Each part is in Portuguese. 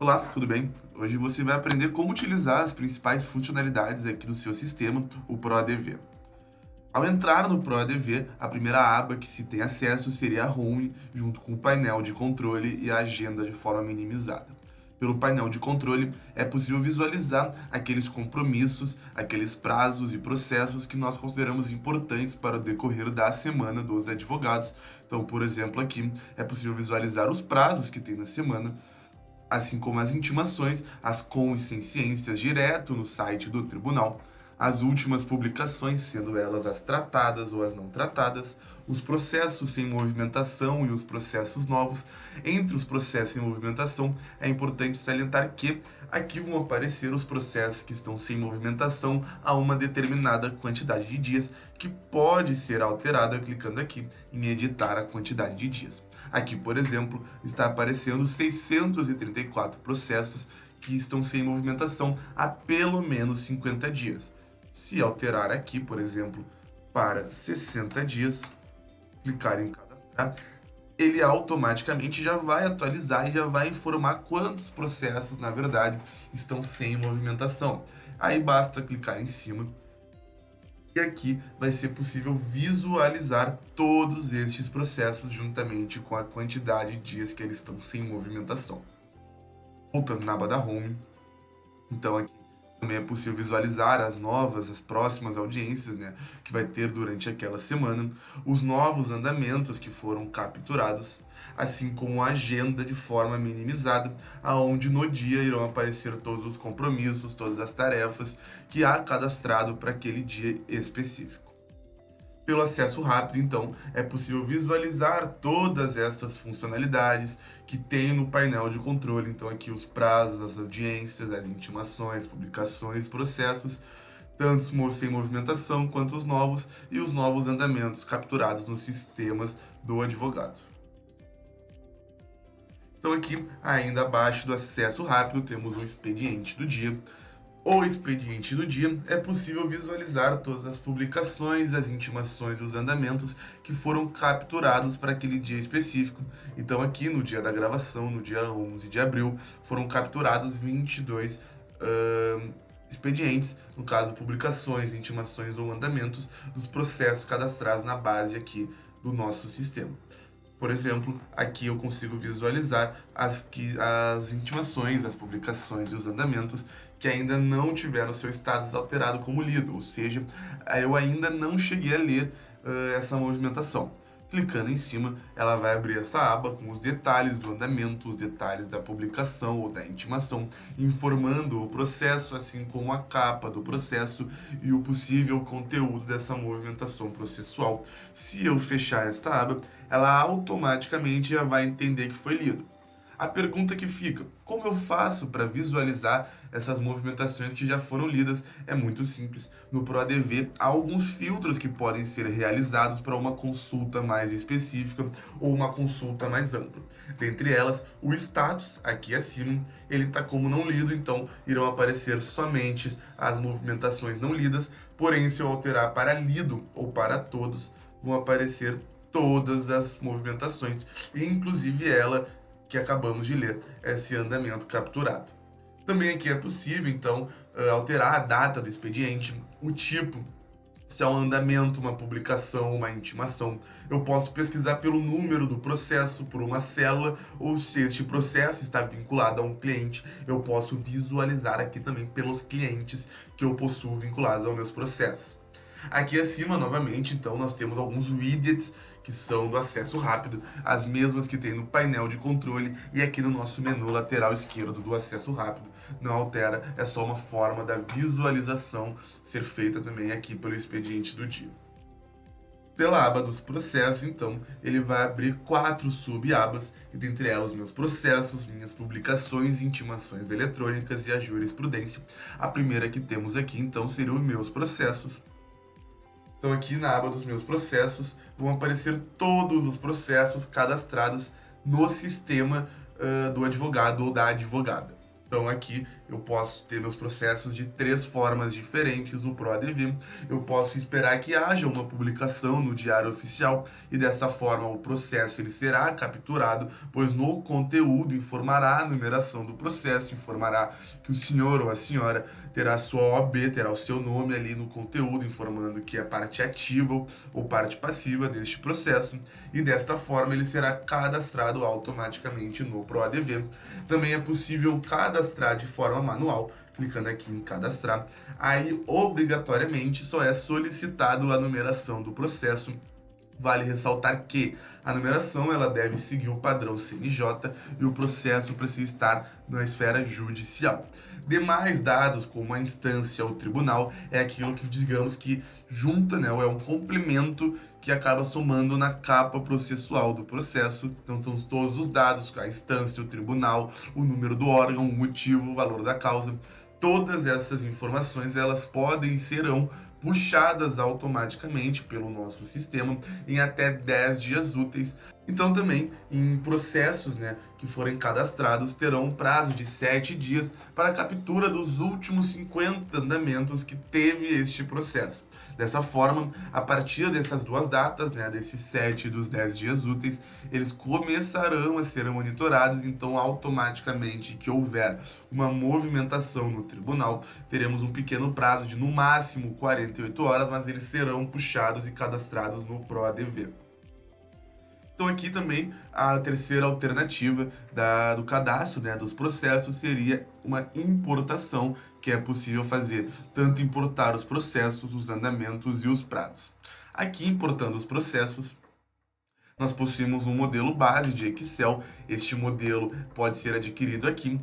Olá, tudo bem? Hoje você vai aprender como utilizar as principais funcionalidades aqui do seu sistema, o ProADV. Ao entrar no ProADV, a primeira aba que se tem acesso seria a Home, junto com o painel de controle e a agenda de forma minimizada. Pelo painel de controle, é possível visualizar aqueles compromissos, aqueles prazos e processos que nós consideramos importantes para o decorrer da semana dos advogados. Então, por exemplo, aqui é possível visualizar os prazos que tem na semana, assim como as intimações, as consciências direto no site do tribunal, as últimas publicações, sendo elas as tratadas ou as não tratadas, os processos sem movimentação e os processos novos. Entre os processos em movimentação, é importante salientar que aqui vão aparecer os processos que estão sem movimentação a uma determinada quantidade de dias, que pode ser alterada clicando aqui em editar a quantidade de dias. Aqui, por exemplo, está aparecendo 634 processos que estão sem movimentação há pelo menos 50 dias. Se alterar aqui, por exemplo, para 60 dias, clicar em cadastrar, ele automaticamente já vai atualizar e já vai informar quantos processos, na verdade, estão sem movimentação. Aí basta clicar em cima e aqui vai ser possível visualizar todos estes processos juntamente com a quantidade de dias que eles estão sem movimentação. Voltando na aba da Home, então aqui também é possível visualizar as próximas audiências, né, que vai ter durante aquela semana, os novos andamentos que foram capturados, assim como a agenda de forma minimizada, aonde no dia irão aparecer todos os compromissos, todas as tarefas que há cadastrado para aquele dia específico. Pelo acesso rápido, então, é possível visualizar todas essas funcionalidades que tem no painel de controle. Então, aqui os prazos, as audiências, as intimações, publicações, processos, tanto sem movimentação quanto os novos e os novos andamentos capturados nos sistemas do advogado. Então, aqui, ainda abaixo do acesso rápido, temos o expediente do dia. O expediente do dia é possível visualizar todas as publicações, as intimações e os andamentos que foram capturados para aquele dia específico. Então aqui no dia da gravação, no dia 11 de abril, foram capturados 22 expedientes, no caso publicações, intimações ou andamentos dos processos cadastrados na base aqui do nosso sistema. Por exemplo, aqui eu consigo visualizar as intimações, as publicações e os andamentos que ainda não tiveram seu status alterado como lido, ou seja, eu ainda não cheguei a ler essa movimentação. Clicando em cima, ela vai abrir essa aba com os detalhes do andamento, os detalhes da publicação ou da intimação, informando o processo, assim como a capa do processo e o possível conteúdo dessa movimentação processual. Se eu fechar esta aba, ela automaticamente já vai entender que foi lido. A pergunta que fica: como eu faço para visualizar essas movimentações que já foram lidas? É muito simples. No ProADV há alguns filtros que podem ser realizados para uma consulta mais específica ou uma consulta mais ampla. Dentre elas, o status, aqui acima, ele está como não lido, então irão aparecer somente as movimentações não lidas, porém se eu alterar para lido ou para todos, vão aparecer todas as movimentações, inclusive ela que acabamos de ler, esse andamento capturado. Também aqui é possível, então, alterar a data do expediente, o tipo, se é um andamento, uma publicação, uma intimação. Eu posso pesquisar pelo número do processo, por uma célula, ou se este processo está vinculado a um cliente, eu posso visualizar aqui também pelos clientes que eu possuo vinculados aos meus processos. Aqui acima, novamente, então, nós temos alguns widgets que são do acesso rápido, as mesmas que tem no painel de controle e aqui no nosso menu lateral esquerdo do acesso rápido. Não altera, é só uma forma da visualização ser feita também aqui pelo expediente do dia. Pela aba dos processos, então, ele vai abrir 4 sub-abas, e dentre elas meus processos, minhas publicações, intimações eletrônicas e a jurisprudência. A primeira que temos aqui, então, seria os meus processos. Então aqui na aba dos meus processos vão aparecer todos os processos cadastrados no sistema do advogado ou da advogada. Então aqui eu posso ter meus processos de 3 formas diferentes no PROADV. Eu posso esperar que haja uma publicação no Diário Oficial e dessa forma o processo ele será capturado, pois no conteúdo informará a numeração do processo, informará que o senhor ou a senhora terá sua OAB, terá o seu nome ali no conteúdo, informando que é parte ativa ou parte passiva deste processo, e desta forma ele será cadastrado automaticamente no PROADV. Também é possível cadastrar de forma manual, clicando aqui em cadastrar. Aí, obrigatoriamente, só é solicitado a numeração do processo. Vale ressaltar que a numeração ela deve seguir o padrão CNJ e o processo precisa estar na esfera judicial. Demais dados, como a instância ou tribunal, é aquilo que, digamos que junta, né, ou é um complemento que acaba somando na capa processual do processo. Então, estão todos os dados, a instância, o tribunal, o número do órgão, o motivo, o valor da causa. Todas essas informações, elas podem e serão puxadas automaticamente pelo nosso sistema em até 10 dias úteis. Então também em processos, né, que forem cadastrados terão um prazo de 7 dias para a captura dos últimos 50 andamentos que teve este processo. Dessa forma, a partir dessas duas datas, né, desses 7 e dos 10 dias úteis, eles começarão a ser monitorados, então automaticamente que houver uma movimentação no tribunal, teremos um pequeno prazo de no máximo 48 horas, mas eles serão puxados e cadastrados no PROADV. Então aqui também a terceira alternativa do cadastro, né, dos processos seria uma importação, que é possível fazer tanto importar os processos, os andamentos e os prazos. Aqui importando os processos, nós possuímos um modelo base de Excel. Este modelo pode ser adquirido aqui.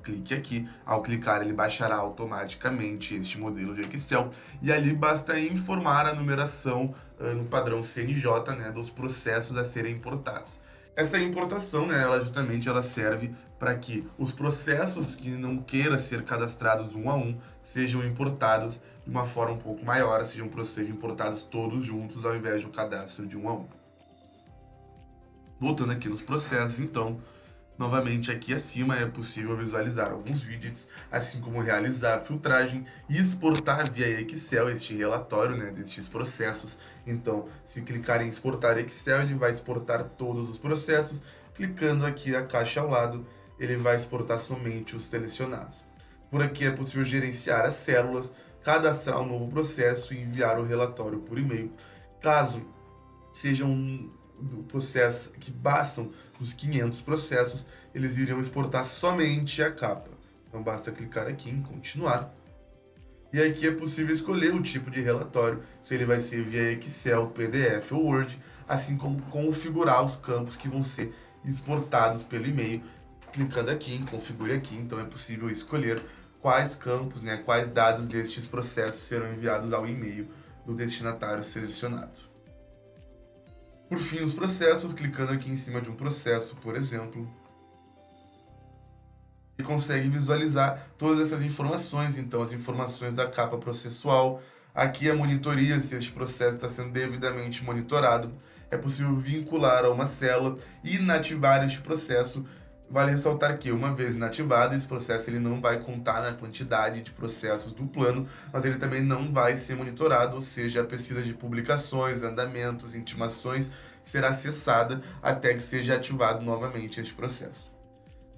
Clique aqui, ao clicar ele baixará automaticamente este modelo de Excel e ali basta informar a numeração no padrão CNJ, né, dos processos a serem importados. Essa importação, né, ela serve para que os processos que não queiram ser cadastrados um a um sejam importados de uma forma um pouco maior, sejam importados todos juntos ao invés do cadastro de um a um. Voltando aqui nos processos, então, novamente aqui acima é possível visualizar alguns widgets, assim como realizar a filtragem e exportar via Excel este relatório, né, destes processos. Então, se clicar em exportar Excel, ele vai exportar todos os processos. Clicando aqui a caixa ao lado, ele vai exportar somente os selecionados. Por aqui é possível gerenciar as células, cadastrar um novo processo e enviar o relatório por e-mail. Caso sejam processos que passam dos 500 processos, eles iriam exportar somente a capa. Então basta clicar aqui em continuar. E aqui é possível escolher o tipo de relatório, se ele vai ser via Excel, PDF ou Word, assim como configurar os campos que vão ser exportados pelo e-mail. Clicando aqui em configure aqui, então é possível escolher quais campos, né, quais dados destes processos serão enviados ao e-mail do destinatário selecionado. Por fim, os processos, clicando aqui em cima de um processo, por exemplo, e consegue visualizar todas essas informações, então as informações da capa processual, aqui a monitoria, se este processo está sendo devidamente monitorado, é possível vincular a uma célula e inativar este processo. Vale ressaltar que, uma vez inativado, esse processo ele não vai contar na quantidade de processos do plano, mas ele também não vai ser monitorado, ou seja, a pesquisa de publicações, andamentos, intimações será cessada até que seja ativado novamente este processo.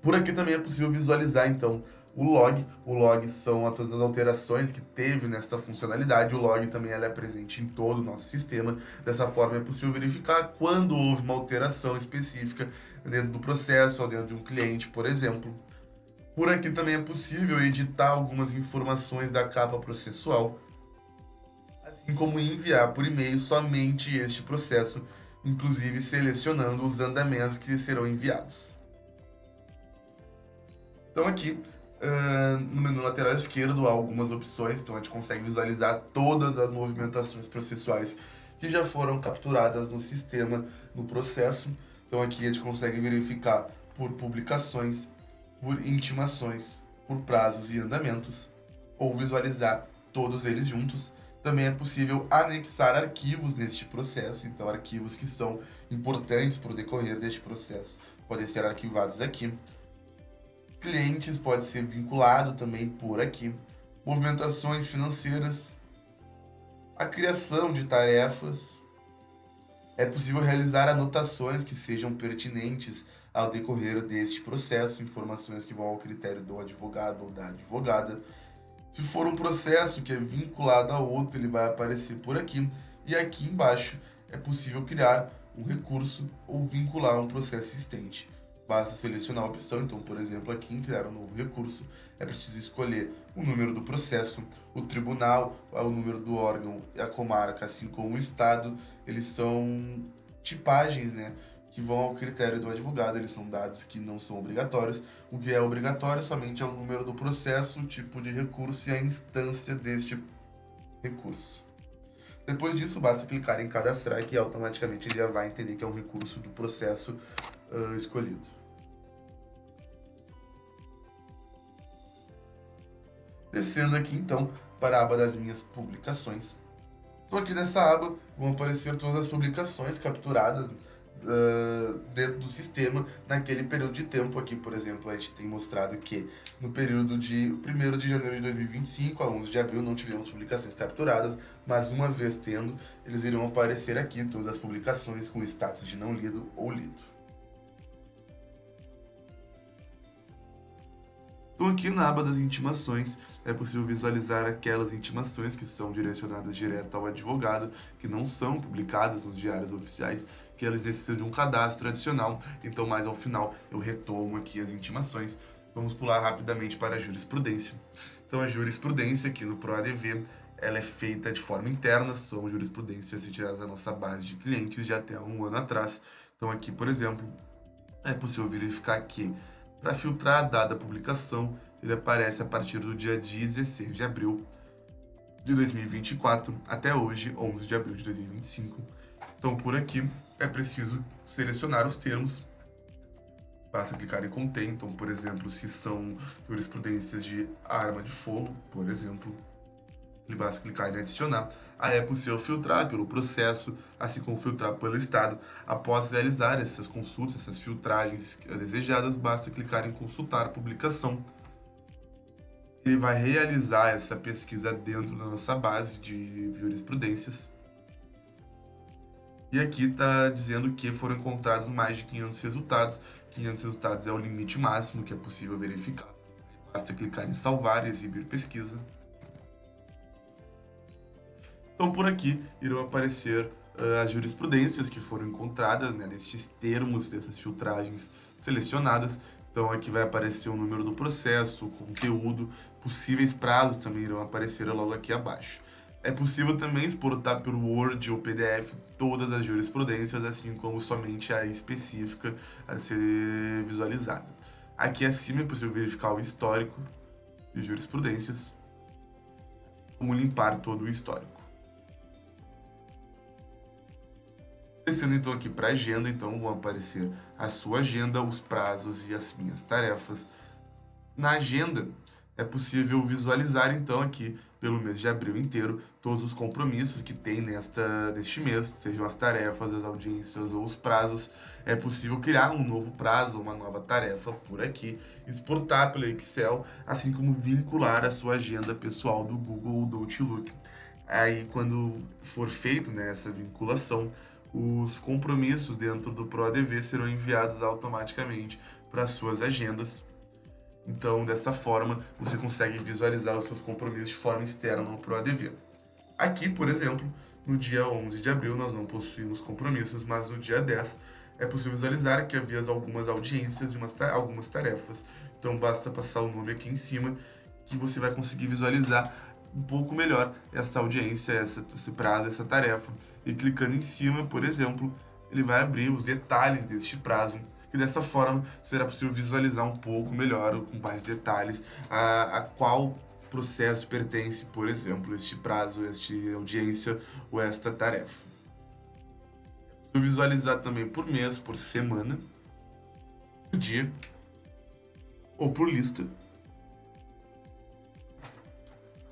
Por aqui também é possível visualizar, então, o log. O log são todas as alterações que teve nesta funcionalidade. O log também ela é presente em todo o nosso sistema. Dessa forma, é possível verificar quando houve uma alteração específica dentro do processo ou dentro de um cliente, por exemplo. Por aqui também é possível editar algumas informações da capa processual, assim como enviar por e-mail somente este processo, inclusive selecionando os andamentos que serão enviados. Então aqui, no menu lateral esquerdo, há algumas opções, então a gente consegue visualizar todas as movimentações processuais que já foram capturadas no sistema, no processo. Então aqui a gente consegue verificar por publicações, por intimações, por prazos e andamentos, ou visualizar todos eles juntos. Também é possível anexar arquivos neste processo, então arquivos que são importantes para o decorrer deste processo podem ser arquivados aqui. Clientes pode ser vinculado também por aqui. Movimentações financeiras. A criação de tarefas. É possível realizar anotações que sejam pertinentes ao decorrer deste processo, informações que vão ao critério do advogado ou da advogada. Se for um processo que é vinculado a outro, ele vai aparecer por aqui. E aqui embaixo é possível criar um recurso ou vincular um processo existente. Basta selecionar a opção, então, por exemplo, aqui em criar um novo recurso, é preciso escolher o número do processo, o tribunal, o número do órgão, a comarca, assim como o estado. Eles são tipagens, né, que vão ao critério do advogado, eles são dados que não são obrigatórios. O que é obrigatório somente é o número do processo, o tipo de recurso e a instância deste recurso. Depois disso, basta clicar em cadastrar que automaticamente ele já vai entender que é um recurso do processo escolhido. Descendo aqui então para a aba das minhas publicações. Então aqui nessa aba vão aparecer todas as publicações capturadas dentro do sistema naquele período de tempo. Aqui, por exemplo, a gente tem mostrado que no período de 1º de janeiro de 2025 a 11 de abril não tivemos publicações capturadas, mas uma vez tendo, eles irão aparecer aqui todas as publicações com status de não lido ou lido. Então aqui na aba das intimações é possível visualizar aquelas intimações que são direcionadas direto ao advogado, que não são publicadas nos diários oficiais, que elas necessitam de um cadastro adicional. Então mais ao final eu retomo aqui as intimações. Vamos pular rapidamente para a jurisprudência. Então a jurisprudência aqui no ProADV, ela é feita de forma interna, são jurisprudências retiradas da nossa base de clientes de até um ano atrás. Então aqui, por exemplo, é possível verificar que para filtrar a dada publicação, ele aparece a partir do dia 16 de abril de 2024 até hoje, 11 de abril de 2025. Então, por aqui, é preciso selecionar os termos. Basta clicar em contém. Então, por exemplo, se são jurisprudências de arma de fogo, por exemplo, ele basta clicar em adicionar. Aí é possível filtrar pelo processo, assim como filtrar pelo estado. Após realizar essas consultas, essas filtragens desejadas, basta clicar em consultar a publicação. Ele vai realizar essa pesquisa dentro da nossa base de jurisprudências. E aqui está dizendo que foram encontrados mais de 500 resultados. 500 resultados é o limite máximo que é possível verificar. Basta clicar em salvar e exibir pesquisa. Então, por aqui irão aparecer as jurisprudências que foram encontradas, né, nestes termos, dessas filtragens selecionadas. Então, aqui vai aparecer o número do processo, o conteúdo, possíveis prazos também irão aparecer logo aqui abaixo. É possível também exportar pelo Word ou PDF todas as jurisprudências, assim como somente a específica a ser visualizada. Aqui acima é possível verificar o histórico de jurisprudências, como limpar todo o histórico. Descendo então aqui para a agenda, então vão aparecer a sua agenda, os prazos e as minhas tarefas. Na agenda é possível visualizar então aqui pelo mês de abril inteiro todos os compromissos que tem neste mês, sejam as tarefas, as audiências ou os prazos. É possível criar um novo prazo, uma nova tarefa por aqui, exportar pelo Excel, assim como vincular a sua agenda pessoal do Google ou do Outlook. Aí quando for feito, né, essa vinculação, os compromissos dentro do ProADV serão enviados automaticamente para suas agendas. Então, dessa forma, você consegue visualizar os seus compromissos de forma externa no ProADV. Aqui, por exemplo, no dia 11 de abril nós não possuímos compromissos, mas no dia 10 é possível visualizar que havia algumas audiências de algumas tarefas. Então, basta passar o nome aqui em cima que você vai conseguir visualizar um pouco melhor essa audiência, esse prazo, essa tarefa. E clicando em cima, por exemplo, ele vai abrir os detalhes deste prazo. E dessa forma será possível visualizar um pouco melhor, com mais detalhes, a qual processo pertence, por exemplo, este prazo, esta audiência ou esta tarefa. É possível visualizar também por mês, por semana, por dia ou por lista.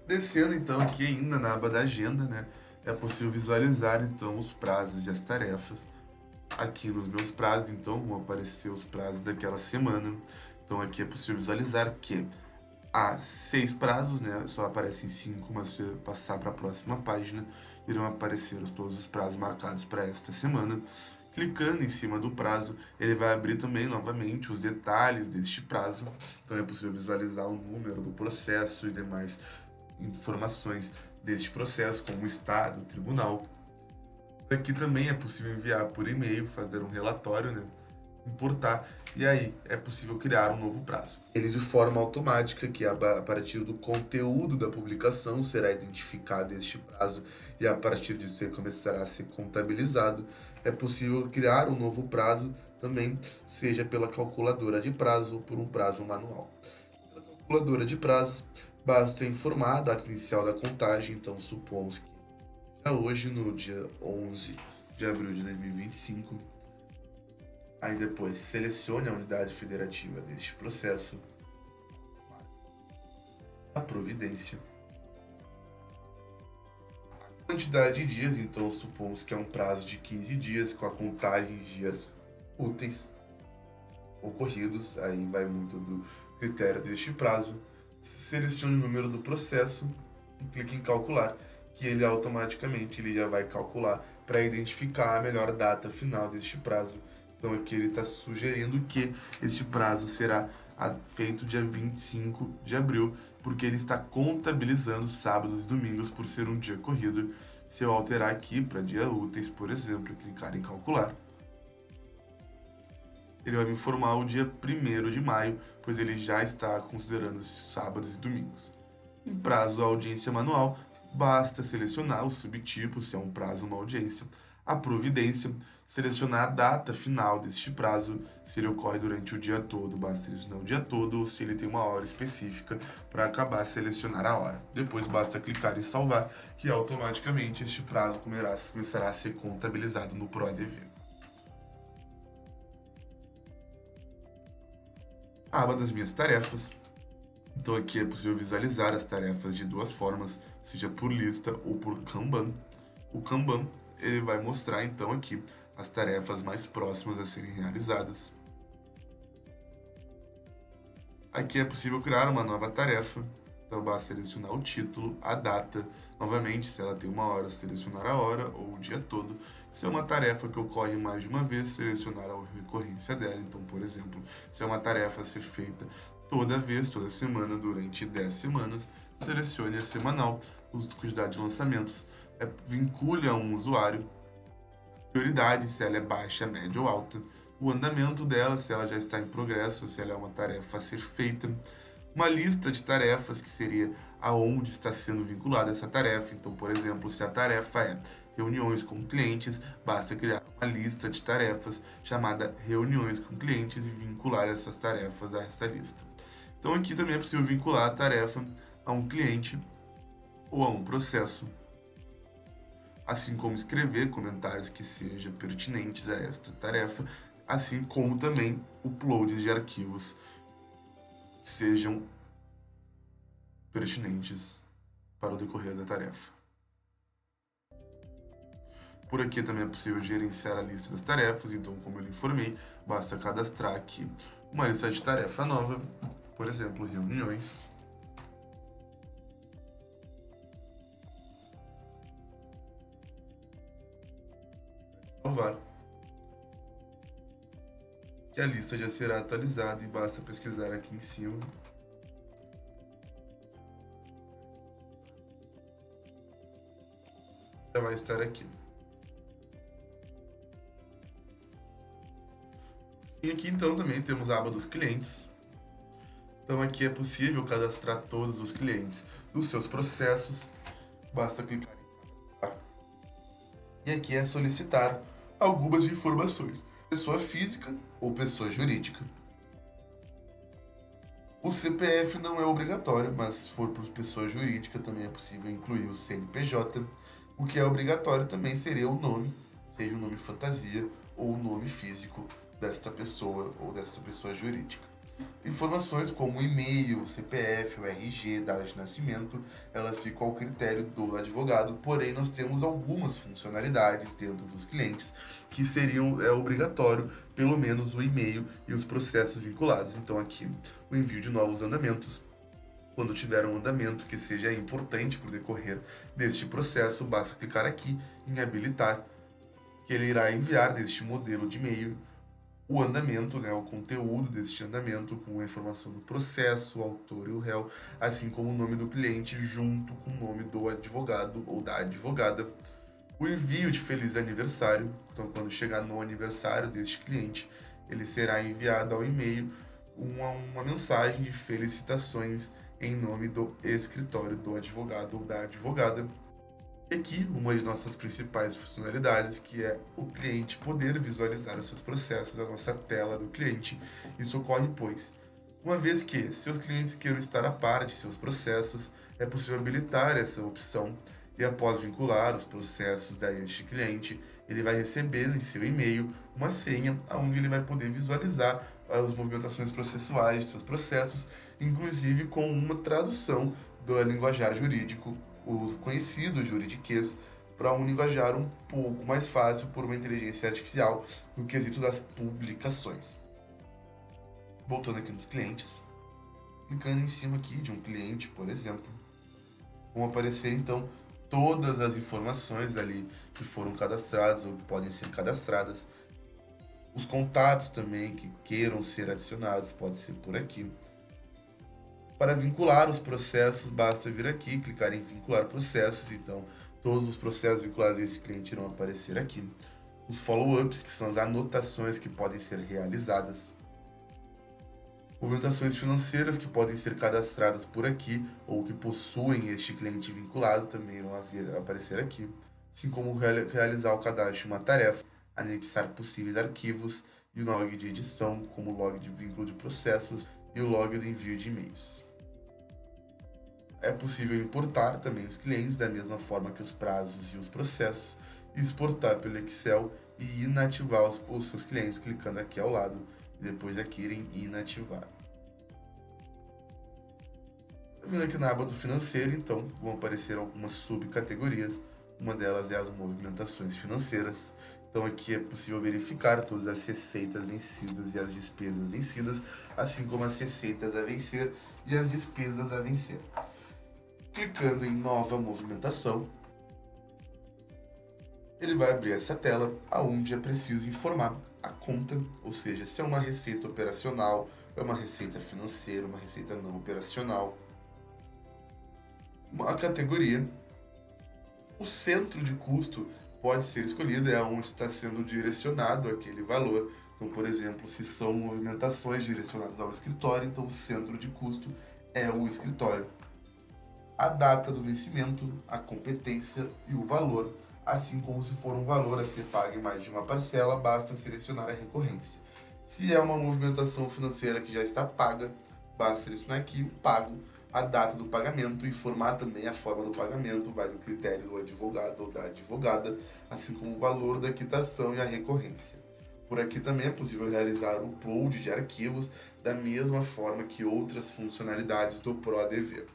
Descendo então aqui ainda na aba da agenda, né, é possível visualizar então os prazos e as tarefas. Aqui nos meus prazos, então, vão aparecer os prazos daquela semana. Então aqui é possível visualizar que há 6 prazos, né? Só aparecem 5, mas se eu passar para a próxima página, irão aparecer todos os prazos marcados para esta semana. Clicando em cima do prazo, ele vai abrir também novamente os detalhes deste prazo. Então é possível visualizar o número do processo e demais informações deste processo, como o estado, o tribunal. Aqui também é possível enviar por e-mail, fazer um relatório, né? Importar, e aí é possível criar um novo prazo. Ele de forma automática, que a partir do conteúdo da publicação será identificado este prazo e a partir disso ele começará a ser contabilizado. É possível criar um novo prazo também, seja pela calculadora de prazo ou por um prazo manual. Pela calculadora de prazo, basta informar a data inicial da contagem, então supomos que hoje, no dia 11 de abril de 2025, aí depois selecione a unidade federativa deste processo, a providência, a quantidade de dias, então supomos que é um prazo de 15 dias, com a contagem de dias úteis ocorridos, aí vai muito do critério deste prazo. Selecione o número do processo e clique em calcular, que ele automaticamente já vai calcular para identificar a melhor data final deste prazo. Então aqui ele está sugerindo que este prazo será feito dia 25 de abril, porque ele está contabilizando sábados e domingos por ser um dia corrido. Se eu alterar aqui para dias úteis, por exemplo, e clicar em calcular, ele vai me informar o dia 1º de maio, pois ele já está considerando sábados e domingos. Em prazo, a audiência manual, basta selecionar o subtipo, se é um prazo ou uma audiência, a providência, selecionar a data final deste prazo, se ele ocorre durante o dia todo, basta selecionar o dia todo, ou se ele tem uma hora específica para acabar, selecionar a hora. Depois basta clicar em salvar, que automaticamente este prazo começará a ser contabilizado no PROADV. A aba das minhas tarefas. Então aqui é possível visualizar as tarefas de duas formas, seja por lista ou por Kanban. O Kanban ele vai mostrar então aqui as tarefas mais próximas a serem realizadas. Aqui é possível criar uma nova tarefa, então basta selecionar o título, a data, novamente se ela tem uma hora, selecionar a hora ou o dia todo. Se é uma tarefa que ocorre mais de uma vez, selecionar a recorrência dela. Então, por exemplo, se é uma tarefa a ser feita toda vez, toda semana, durante 10 semanas, selecione a semanal, quantidade de lançamentos, vincule a um usuário, prioridade, se ela é baixa, média ou alta, o andamento dela, se ela já está em progresso, se ela é uma tarefa a ser feita, uma lista de tarefas, que seria aonde está sendo vinculada essa tarefa. Então, por exemplo, se a tarefa é reuniões com clientes, basta criar uma lista de tarefas chamada reuniões com clientes e vincular essas tarefas a essa lista. Então aqui também é possível vincular a tarefa a um cliente ou a um processo, assim como escrever comentários que sejam pertinentes a esta tarefa, assim como também uploads de arquivos que sejam pertinentes para o decorrer da tarefa. Por aqui também é possível gerenciar a lista das tarefas, então, como eu lhe informei, basta cadastrar aqui uma lista de tarefa nova, por exemplo, reuniões. Salvar. Que a lista já será atualizada e basta pesquisar aqui em cima. Já vai estar aqui. E aqui então também temos a aba dos clientes. Então aqui é possível cadastrar todos os clientes dos seus processos. Basta clicar em cadastrar. E aqui é solicitar algumas informações. Pessoa física ou pessoa jurídica. O CPF não é obrigatório, mas se for por pessoa jurídica também é possível incluir o CNPJ. O que é obrigatório também seria o nome, seja o nome fantasia ou o nome físico desta pessoa ou desta pessoa jurídica. Informações como e-mail, CPF, o RG, data de nascimento, elas ficam ao critério do advogado, porém nós temos algumas funcionalidades dentro dos clientes que seriam obrigatório, pelo menos o e-mail e os processos vinculados. Então aqui o envio de novos andamentos. Quando tiver um andamento que seja importante para o decorrer deste processo, basta clicar aqui em habilitar, que ele irá enviar deste modelo de e-mail o andamento, né, o conteúdo deste andamento com a informação do processo, o autor e o réu, assim como o nome do cliente junto com o nome do advogado ou da advogada. O envio de feliz aniversário, então quando chegar no aniversário deste cliente, ele será enviado ao e-mail uma mensagem de felicitações em nome do escritório do advogado ou da advogada. E aqui, uma de nossas principais funcionalidades, que é o cliente poder visualizar os seus processos na nossa tela do cliente. Isso ocorre, pois, uma vez que seus clientes queiram estar a par de seus processos, é possível habilitar essa opção e após vincular os processos a este cliente, ele vai receber em seu e-mail uma senha onde ele vai poder visualizar as movimentações processuais de seus processos, inclusive com uma tradução do linguajar jurídico, o conhecido juridiquês, para um linguajar um pouco mais fácil por uma inteligência artificial no quesito das publicações. Voltando aqui nos clientes, clicando em cima aqui de um cliente, por exemplo, vão aparecer então todas as informações ali que foram cadastradas ou que podem ser cadastradas. Os contatos também que queiram ser adicionados, pode ser por aqui. Para vincular os processos, basta vir aqui, clicar em vincular processos, então todos os processos vinculados a esse cliente irão aparecer aqui. Os follow-ups, que são as anotações que podem ser realizadas. Movimentações financeiras que podem ser cadastradas por aqui ou que possuem este cliente vinculado também irão aparecer aqui, assim como realizar o cadastro de uma tarefa, anexar possíveis arquivos e o log de edição, como o log de vínculo de processos e o log do envio de e-mails. É possível importar também os clientes da mesma forma que os prazos e os processos, exportar pelo Excel e inativar os seus clientes clicando aqui ao lado e depois aqui em inativar. Vindo aqui na aba do financeiro, então, vão aparecer algumas subcategorias. Uma delas é as movimentações financeiras. Então aqui é possível verificar todas as receitas vencidas e as despesas vencidas, assim como as receitas a vencer e as despesas a vencer. Clicando em nova movimentação, ele vai abrir essa tela onde é preciso informar a conta, ou seja, se é uma receita operacional, é uma receita financeira, uma receita não operacional. A categoria, o centro de custo pode ser escolhido, é onde está sendo direcionado aquele valor. Então, por exemplo, se são movimentações direcionadas ao escritório, então o centro de custo é o escritório. A data do vencimento, a competência e o valor, assim como se for um valor a ser pago em mais de uma parcela, basta selecionar a recorrência. Se é uma movimentação financeira que já está paga, basta selecionar aqui o pago, a data do pagamento, informar também a forma do pagamento, vai do critério do advogado ou da advogada, assim como o valor da quitação e a recorrência. Por aqui também é possível realizar o upload de arquivos da mesma forma que outras funcionalidades do ProADV.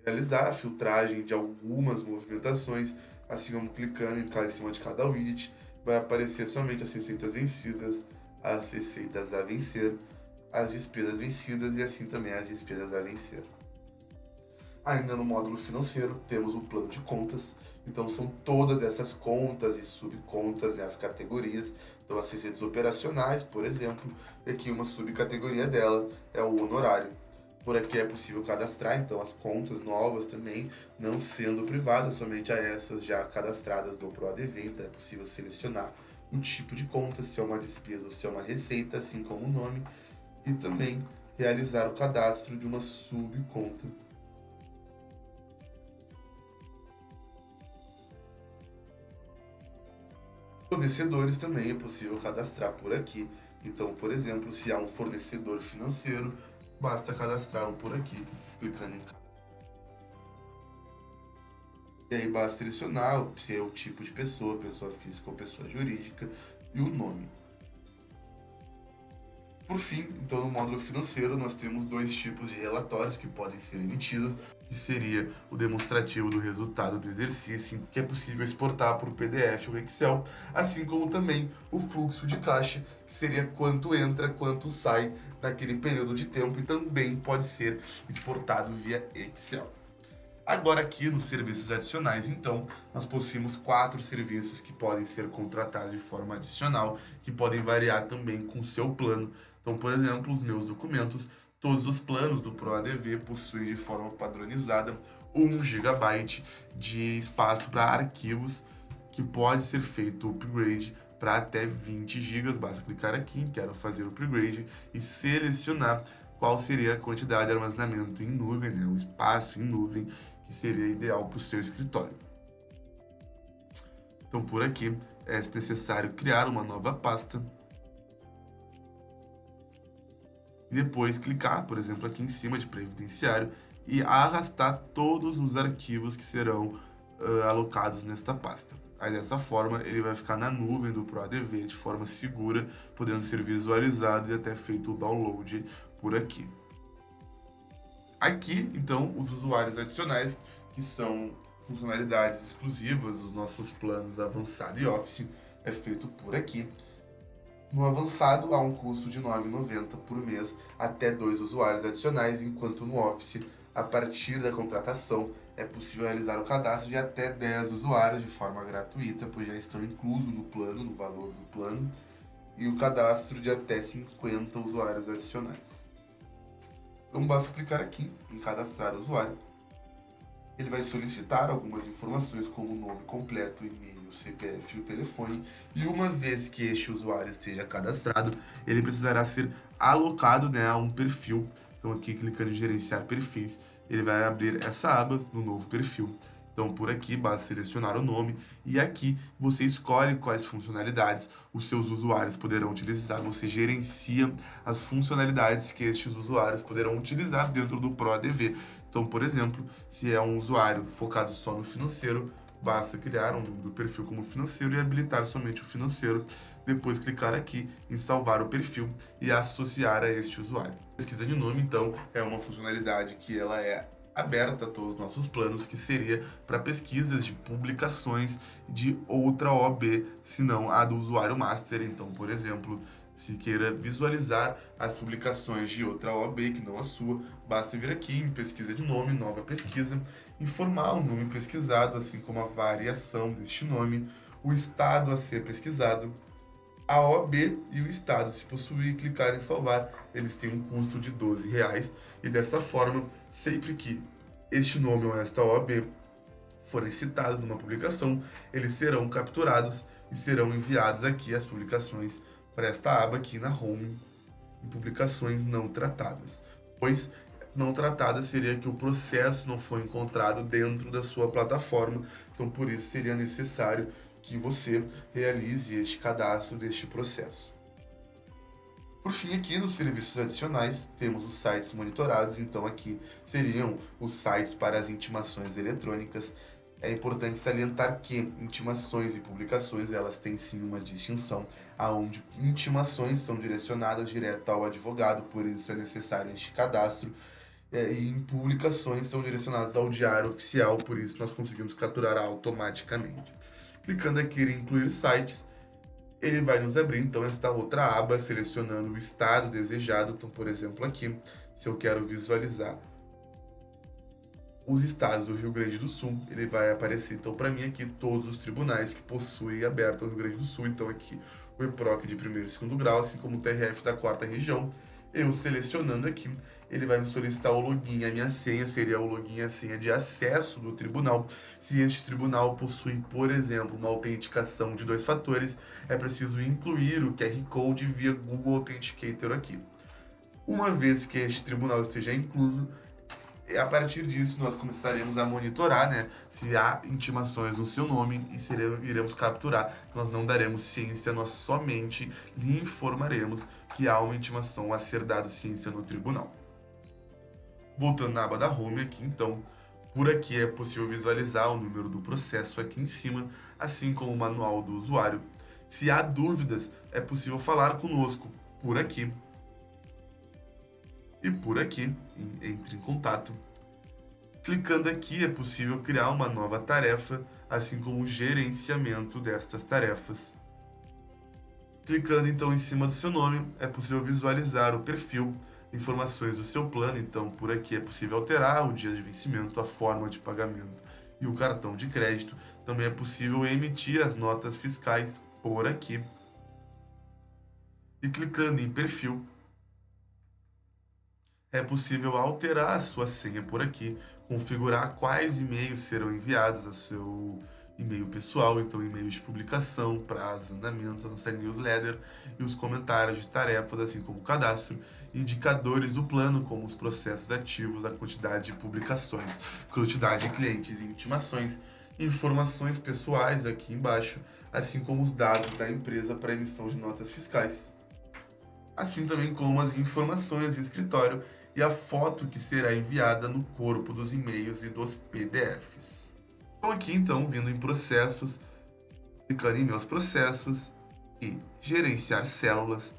Realizar a filtragem de algumas movimentações, assim como clicando em cima de cada widget, vai aparecer somente as receitas vencidas, as receitas a vencer, as despesas vencidas e assim também as despesas a vencer. Ainda no módulo financeiro, temos o plano de contas. Então, são todas essas contas e subcontas, né, as categorias. Então, as receitas operacionais, por exemplo, e aqui uma subcategoria dela é o honorário. Por aqui é possível cadastrar, então, as contas novas também, não sendo privadas, somente a essas já cadastradas do ProADV. Então, é possível selecionar o tipo de conta, se é uma despesa ou se é uma receita, assim como o nome, e também realizar o cadastro de uma subconta. Fornecedores também é possível cadastrar por aqui. Então, por exemplo, se há um fornecedor financeiro, basta cadastrar um por aqui, clicando em cadastrar. E aí basta selecionar se é o tipo de pessoa, pessoa física ou pessoa jurídica, e o nome. Por fim, então, no módulo financeiro, nós temos dois tipos de relatórios que podem ser emitidos, que seria o demonstrativo do resultado do exercício, que é possível exportar por PDF ou Excel, assim como também o fluxo de caixa, que seria quanto entra, quanto sai naquele período de tempo e também pode ser exportado via Excel. Agora aqui nos serviços adicionais, então, nós possuímos 4 serviços que podem ser contratados de forma adicional, que podem variar também com o seu plano. Então, por exemplo, os meus documentos, todos os planos do ProADV possuem de forma padronizada 1 GB de espaço para arquivos, que pode ser feito o upgrade para até 20 GB. Basta clicar aqui em Quero fazer o upgrade e selecionar qual seria a quantidade de armazenamento em nuvem, né, o espaço em nuvem, que seria ideal para o seu escritório. Então, por aqui, é necessário criar uma nova pasta e depois clicar, por exemplo, aqui em cima de previdenciário e arrastar todos os arquivos que serão alocados nesta pasta. Aí, dessa forma, ele vai ficar na nuvem do ProADV de forma segura, podendo ser visualizado e até feito o download por aqui. Aqui, então, os usuários adicionais, que são funcionalidades exclusivas dos nossos planos avançado e Office, é feito por aqui. No avançado, há um custo de R$ 9,90 por mês até 2 usuários adicionais, enquanto no Office, a partir da contratação, é possível realizar o cadastro de até 10 usuários de forma gratuita, pois já estão inclusos no plano, no valor do plano, e o cadastro de até 50 usuários adicionais. Então basta clicar aqui em cadastrar usuário. Ele vai solicitar algumas informações como o nome completo, e-mail, CPF e o telefone. E uma vez que este usuário esteja cadastrado, ele precisará ser alocado, né, a um perfil. Então aqui clicando em gerenciar perfis, ele vai abrir essa aba no novo perfil. Então, por aqui, basta selecionar o nome e aqui você escolhe quais funcionalidades os seus usuários poderão utilizar. Você gerencia as funcionalidades que estes usuários poderão utilizar dentro do ProADV. Então, por exemplo, se é um usuário focado só no financeiro, basta criar um do perfil como financeiro e habilitar somente o financeiro. Depois clicar aqui em salvar o perfil e associar a este usuário. Pesquisa de nome, então, é uma funcionalidade que ela é aberta a todos os nossos planos, que seria para pesquisas de publicações de outra OAB, se não a do usuário master. Então, por exemplo, se queira visualizar as publicações de outra OAB que não a sua, basta vir aqui em pesquisa de nome, nova pesquisa, informar o nome pesquisado, assim como a variação deste nome, o estado a ser pesquisado, a OAB e o estado. Se possuir, clicar em salvar, eles têm um custo de R$ 12 e dessa forma, sempre que este nome ou esta OAB forem citados numa publicação, eles serão capturados e serão enviados aqui as publicações para esta aba aqui na Home, em publicações não tratadas, pois não tratada seria que o processo não foi encontrado dentro da sua plataforma, então por isso seria necessário que você realize este cadastro deste processo. Por fim, aqui nos serviços adicionais, temos os sites monitorados, então aqui seriam os sites para as intimações eletrônicas. É importante salientar que intimações e publicações, elas têm sim uma distinção, aonde intimações são direcionadas direto ao advogado, por isso é necessário este cadastro, e em publicações são direcionadas ao diário oficial, por isso nós conseguimos capturar automaticamente. Clicando aqui em incluir sites, ele vai nos abrir então esta outra aba, selecionando o estado desejado. Então, por exemplo, aqui, se eu quero visualizar os estados do Rio Grande do Sul, ele vai aparecer então para mim aqui todos os tribunais que possuem aberto o Rio Grande do Sul. Então aqui o EPROC de primeiro e segundo grau, assim como o TRF da 4ª região. Eu selecionando aqui, ele vai me solicitar o login. A minha senha seria o login e a senha de acesso do tribunal. Se este tribunal possui, por exemplo, uma autenticação de 2 fatores, é preciso incluir o QR Code via Google Authenticator aqui. Uma vez que este tribunal esteja incluso, a partir disso nós começaremos a monitorar, né, se há intimações no seu nome e iremos capturar. Nós não daremos ciência, nós somente lhe informaremos que há uma intimação a ser dado ciência no tribunal. Voltando na aba da Home aqui, então, por aqui é possível visualizar o número do processo aqui em cima, assim como o manual do usuário. Se há dúvidas, é possível falar conosco por aqui. e por aqui, entre em contato. Clicando aqui é possível criar uma nova tarefa, assim como o gerenciamento destas tarefas. Clicando então em cima do seu nome, é possível visualizar o perfil, informações do seu plano, então por aqui é possível alterar o dia de vencimento, a forma de pagamento e o cartão de crédito. Também é possível emitir as notas fiscais por aqui. E clicando em perfil, é possível alterar a sua senha por aqui, configurar quais e-mails serão enviados ao seu e-mail pessoal, então e-mail de publicação, prazo, andamentos, a nossa newsletter e os comentários de tarefas, assim como o cadastro, indicadores do plano, como os processos ativos, a quantidade de publicações, quantidade de clientes e intimações, informações pessoais aqui embaixo, assim como os dados da empresa para emissão de notas fiscais, assim também como as informações de escritório e a foto que será enviada no corpo dos e-mails e dos PDFs. Estou aqui então vindo em processos, clicando em meus processos e gerenciar células.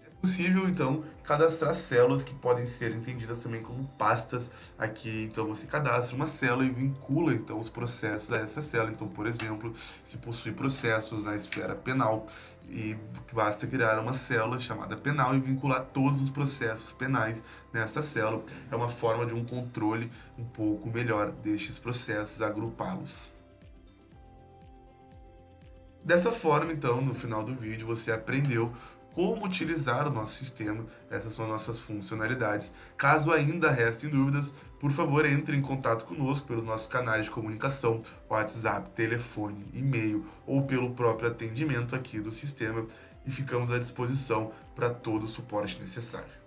É possível então cadastrar células que podem ser entendidas também como pastas. Aqui então você cadastra uma célula e vincula então os processos a essa célula. Então, por exemplo, se possui processos na esfera penal, e basta criar uma célula chamada penal e vincular todos os processos penais nessa célula. É uma forma de um controle um pouco melhor destes processos, agrupá-los. Dessa forma, então, no final do vídeo, você aprendeu como utilizar o nosso sistema. Essas são nossas funcionalidades. Caso ainda restem dúvidas, por favor, entre em contato conosco pelos nossos canais de comunicação, WhatsApp, telefone, e-mail ou pelo próprio atendimento aqui do sistema, e ficamos à disposição para todo o suporte necessário.